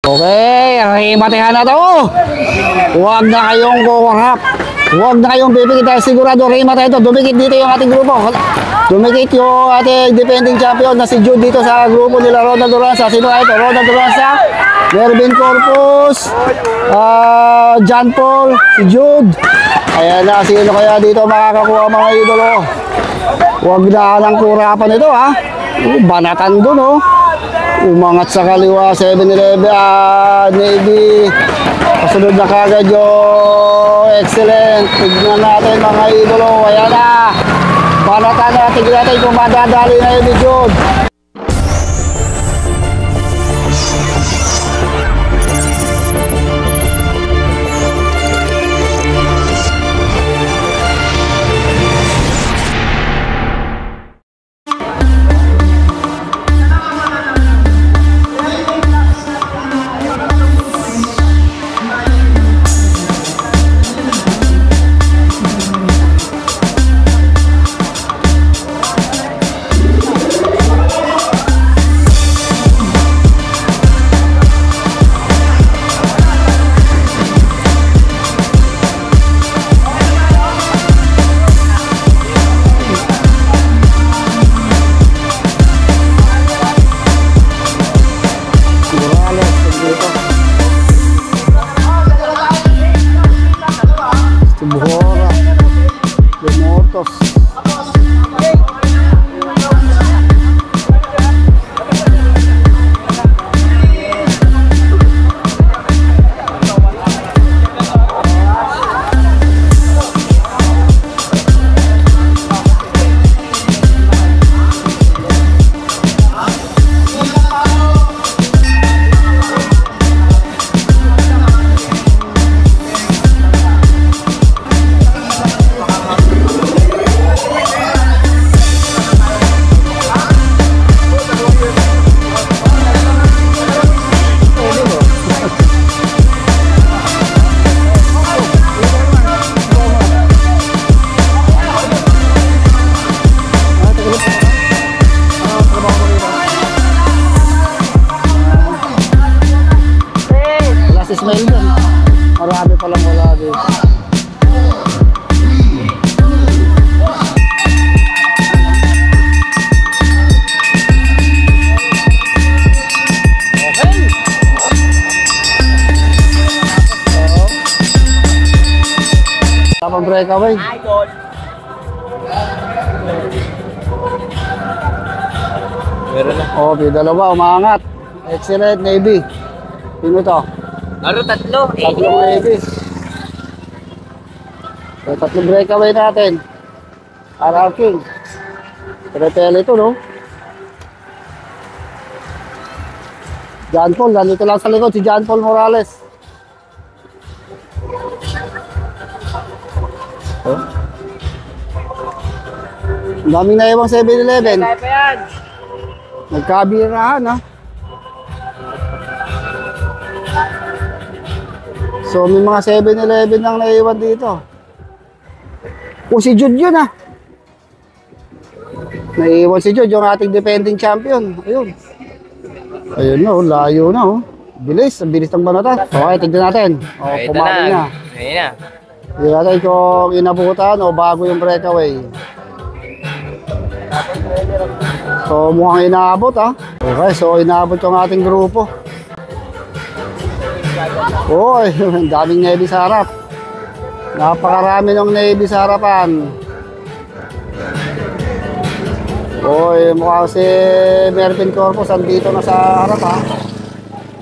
Okay, himatehan na to. Huwag na kayong kukurap. Huwag na kayong bibigit dahil sigurado himatay ito. Dumikit dito yung ating grupo. Dumikit yung ating defending champion na si Jude dito sa grupo nila Ronald Duranza. Sino nga ito? Ronald Duranza, Mervin Corpus, John Paul, si Jude. Ayan na, sino kaya dito makakakuha mga idolo? Huwag na lang kurapan ito ha. Banatan dun oh. Umangat sa kaliwa, 7-11, Navy. Kasunod na kagad yung excellent. Tignan natin mga idolo. Ayan na. Banatan na. Tignan natin kung madadali na yung Jude. Ismail dun. Marami palang wala dito. Okay. Tapang breakaway. Meron na. Oh, dalawa, umaangat. Excellent, Navy. Sino to? Tatlo. Tatlong Navy. So, tatlong breakaway natin. RR King. Repel ito, no? John Paul, nandito lang sa likod si John Paul Morales. Oh. Ang daming naiwang 7-11. Nagkabirahan, ha? So may mga 7-11 lang naiwan dito. O si Jude yun ah. Naiwan si Jude, yung ating defending champion. Ayun. Ayun na, layo na oh. Bilis, ang bilis ng banatan. Okay, tignan natin. O, pumakin na. Ayun na. Tignan natin kung inabutan o bago yung breakaway. So mukhang inaabot ah. Okay, so inaabot yung ating grupo. Oy, ang daming Navy sa harap. Napakarami ng Navy sa harapan. Oy, mukha si Mervin Corpus andito na sa harap ha.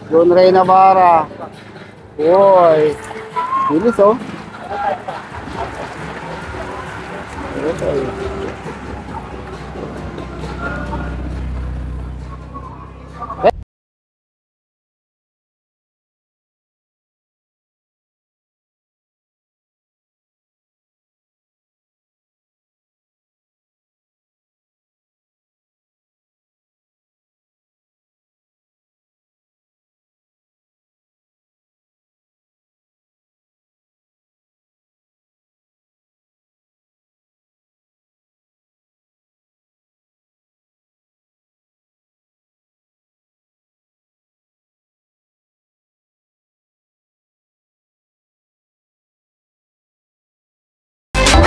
John Ray Navarra. Oy, bilis oh. Okay.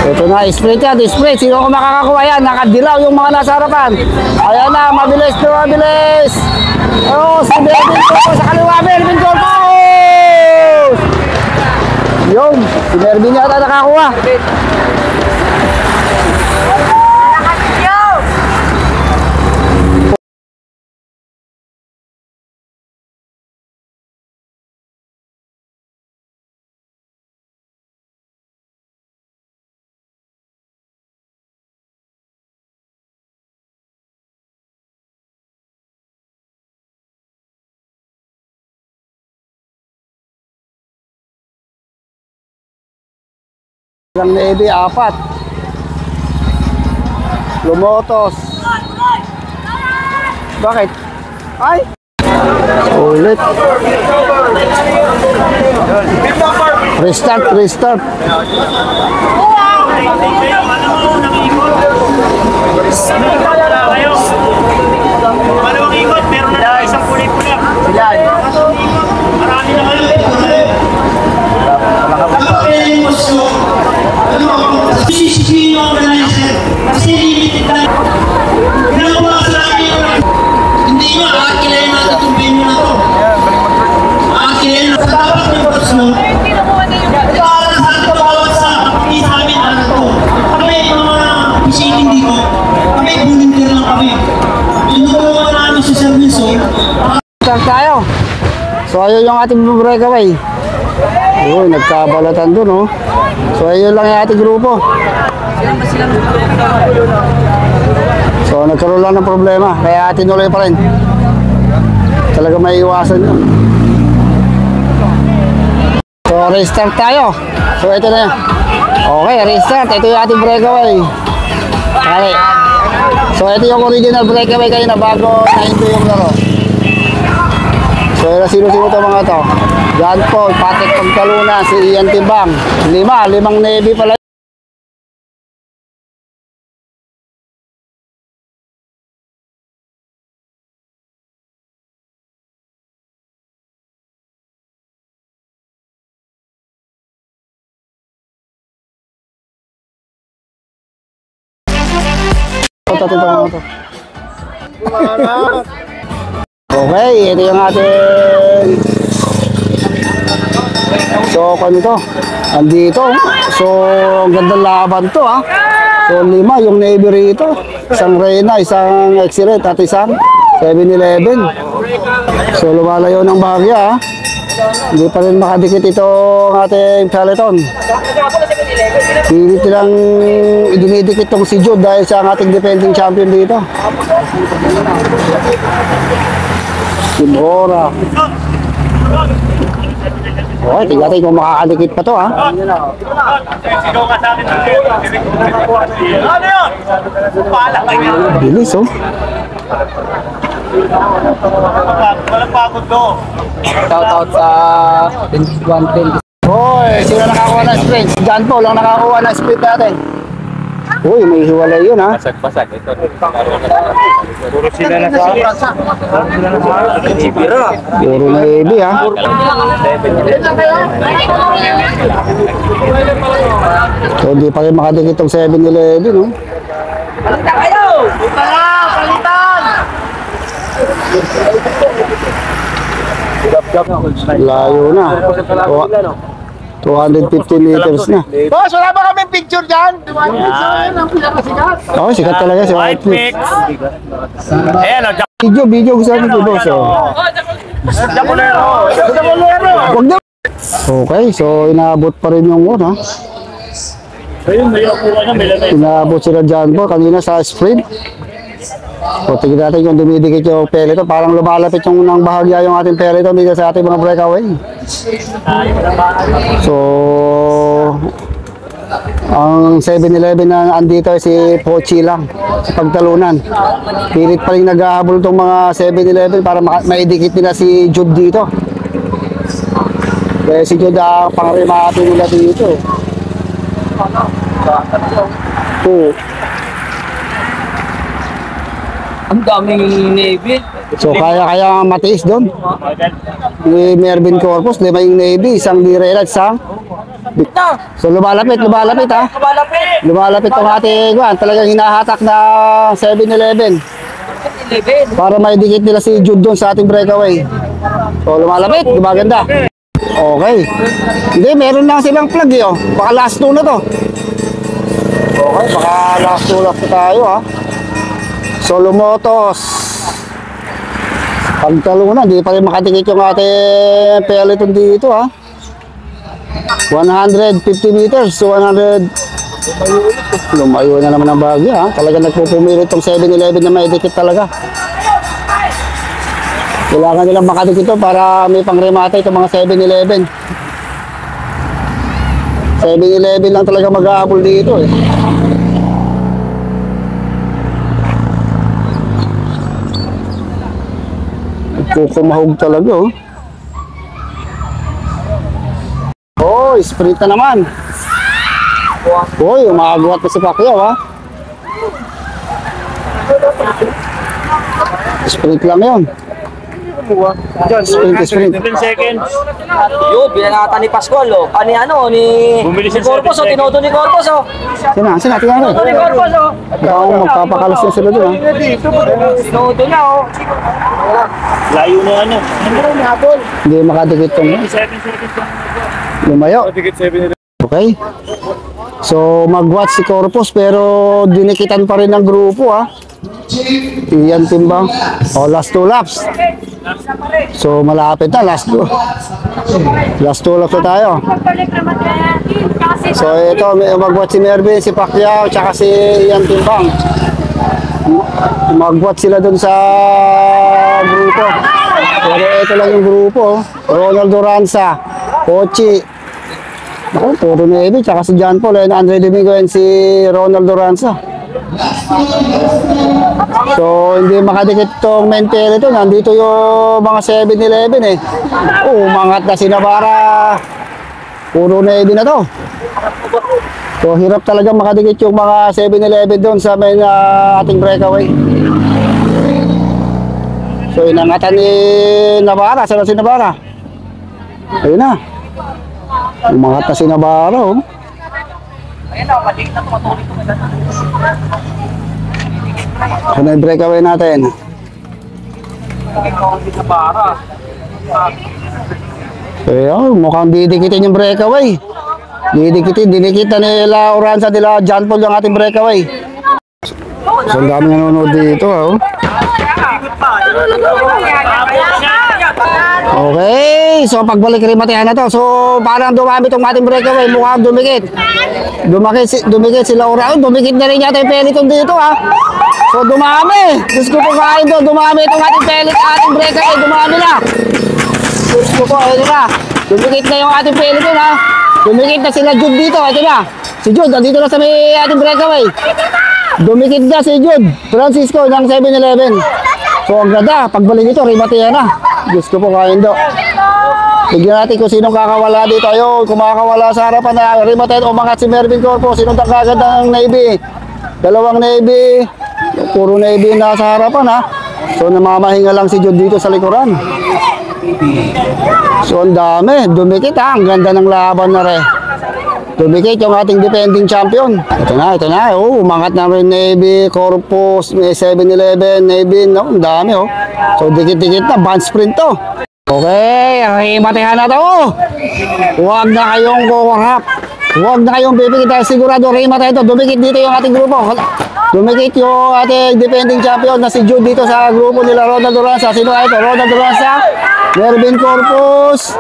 Ito na, split yan, split. Sino ko makakakuha yan? Nakadilaw yung mga nasa harapan. Ayan na, mabilis to, mabilis. Oh, si Melvin Corpus sa kaliwa, Melvin Corpus! Yung, si Melvin yata nakakuha. Lang Navy, 4. Lumotos. Bakit? Ay! Ulit. Restart, restart. Malawang ikot, meron na isang pulit-pulit. Sila. Marami na kayo. CCTV organizer kasi limited tayo. Ginawa sa akin hindi nyo aakilayin natin itong venue na to. Aakilayin na dapat yung person. Ito alam sa akin bawat sa isa amin ano to. Kami mga visiting dito. Kami volunteer lang kami. Tinutulungan namin sa service. Start tayo. So ayun yung ating breakaway. Uy, nagkabalatan dun, oh. So ayun lang yung ating grupo. So nagkaroon lang ng problema, kaya tinuloy pa rin. Talaga may iwasan yun. So restart tayo. So ito na yun. Okay, restart. Ito yung ating breakaway. Okay. So ito yung original breakaway kayo na bago na-into yung laro. So sino-sino to mga to? John Paul, Patrick Pagkaluna, si Ian Tibang. 5 Navy pala. Okay, ito yung ating so kung ito andito, so ang gandang laban to ha. So 5 yung Navy rito, isang Reyna, isang X-Ray at isang 7-Eleven. So lumalayo ng bahagya ha. Hindi pa rin makadikit ito ang ating peloton. Pilit nilang idinidikit itong si Jude dahil siya ang ating defending champion dito. Simora. Okay, tingnan natin kung makakadikit pa to ha. Sigaw ka sa akin. Ano yun? Pala kayo. Bilis oh. Walang pagod do. Shout out sa 120. Hoy, sino nakakuha ng sprint? John Paul lang nakakuha ng sprint natin. Uy, may hiwalay yun ha. Basag-basag. Ito. Puro sila na sa Puro Navy ha. So hindi pa rin makadikit itong 7-Eleven no. Palitan kayo! Palitan! Layo na. 250 meters na. Boss, wala ba kaming picture dyan? Oh, sikat talaga si White Mix. Ayan o, Video gusto natin ito boss. Japonero. Wag na. Okay, so inaabot pa rin yung una. Inaabot sila dyan po kanina sa sprint. So tignan natin kung dumidikit yung peloton. Parang lumalapit yung unang bahagya yung ating peloton dito sa ating mga breakaway. So ang 7-Eleven na andito si Pochi lang sa pagtalunan. Pilit pa rin naghahabol itong mga 7-Eleven para maidikit nila si Jude dito. Kaya si Jude ang pangrimati nila dito. Ang daming Navy. So kaya matiis doon. Ni Mervin Corpus, 5 yung Navy, isang Direla, isang So lumalapit ha. Lumalapit tong ating kuwan. Talagang hinahatak na 7-Eleven. Para may dikit nila si Jude doon sa ating breakaway. So lumalapit, gumaganda. Okay. Hindi, meron na silang plug eh. Oh. Baka last two na to. Okay, baka last two lap na tayo ha. Solo Motos. Pagtalo na, hindi pa rin makatikit yung ating peloton dito ha. 150 meters, 100. Lumayo na naman ang bagyo ha. Talaga nagpupumilit tong 7-Eleven na may dikit talaga. Kailangan nilang makadikit ito para may pangremate itong mga 7-Eleven. 7-Eleven lang talaga mag-aabol dito eh. Kukumahog talaga oh. Oh, sprint na naman. Uy, umagawat pa si Pacquiao ha. Sprint lang yun. Sprint. 7 seconds. Yun, binanata ni Pascual, oh. Ni Bumili siya Corpus, oh. 7 Tinodo ni Corpus, oh. Sina, tingnan Tinodo ni rin. Corpus, oh. Ikaw magpapakalas na sila dun ha. Tinodo na, oh. Layo na ano. Hindi makadikit tong 7 seconds lang. lumayo. Ticket 7. Okay. So mag-watch si Corpus pero dinikitan pa rin ng grupo ha. Iyan timbang. O last 2 laps. So malapit na last 2. Last 2 laps na tayo. So ito mag-watch si Mervin, si Pacquiao, tsaka si Iyan timbang. Mag-watch sila dun sa grupo. Pero ito lang yung grupo. Ronald Duranza, Pochi. Oh, puro Navy, tsaka si John Paul, Andre Domingo, and si Ronald Duranza. So, hindi makadikit itong main peloton. Nandito yung mga 7-Eleven eh. Umangat na si Navarra. Puro Navy na to. So, hirap talaga makadikit yung mga 7-Eleven doon sa main ating breakaway. So, inangatan ni Navarra. Saan si Navarra? Ayun na. Umangat na si Navarro. Ano yung breakaway natin? Kaya mukhang didikitin yung breakaway. Dinikit na nila Oranza nila John Paul yung ating breakaway. So ang dami nanonood dito ha. Okay, so pagbalik rimatihan na to. So parang dumami itong ating breakaway. Mukhang dumikit. Dumikit sila Oranza. Dumikit na rin yata yung peloton dito ha. So dumami. Diyos ko po kain to. Dumami itong ating ating breakaway. Dumami na. Diyos ko po, ito na. Dumikit na yung ating peloton ha. Dumikit na sila Jude dito. Ito na. Si Jude, nandito na sa may ating breakaway. Dumikit na si Jude Francisco ng 7-Eleven. So ang ganda, pagbalik ito, rimatihan na. Diyos ko po kain do. Tignan natin kung sinong kakawala dito. Ayun, kumakawala sa harapan na rimatihan. Umangat si Mervin Corpo. Sinong kaganda ng Navy? Dalawang Navy. Puro Navy na sa harapan ha. So namamahinga lang si Jude dito sa likuran. So ang dami, dumikit ha. Ang ganda ng laban na rin. Dumikit yung ating defending champion. Ito na. Oh, umangat na rin Navy, Corpus, may 7-Eleven, Navy. No, ang dami oh. So dikit-dikit na, band sprint to. Okay, himatihan na to. Huwag na kayong kukurap. Huwag na kayong pipikit dahil sigurado himatihan to. Dumikit dito yung ating grupo. Dumikit yung ating defending champion na si Jude dito sa grupo nila Ronald Duranza. Sino ito? Ronald Duranza, Mervin Corpus,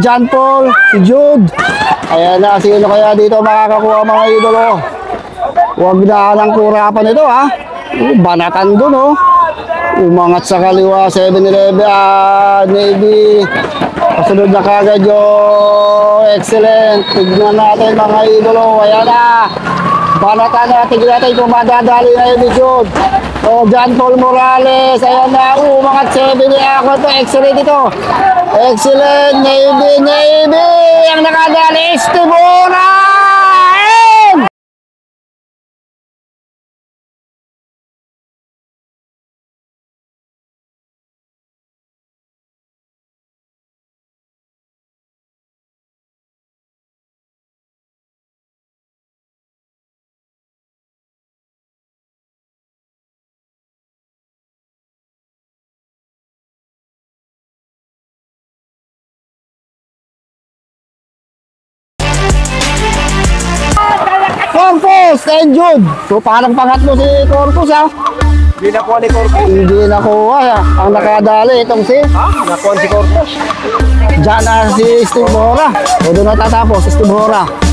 John Paul, si Jude. Ayan na, sino kaya dito makakakuha mga idolo? Huwag na ng kurapan ito ha. Banatan dun oh. Umangat sa kaliwa, 7-Eleven, Navy. Kasunod na kagad yung excellent. Tignan natin mga idolo. Ayan na. Banatan na, tignan natin kung madadali na yung Jude. So, John Paul Morales. Ayan na, umangat 7-Eleven. Excellent ito. Excellent, Navy. Ang nakadali, Estibora! St. Jude. So parang pangatlo si Corpus ha. Hindi na po ni Corpus. Hindi nakuha ha. Ang nakadali itong si Nakuha si Corpus. Diyan na si Steve Bora. O doon natatapos, Steve Bora.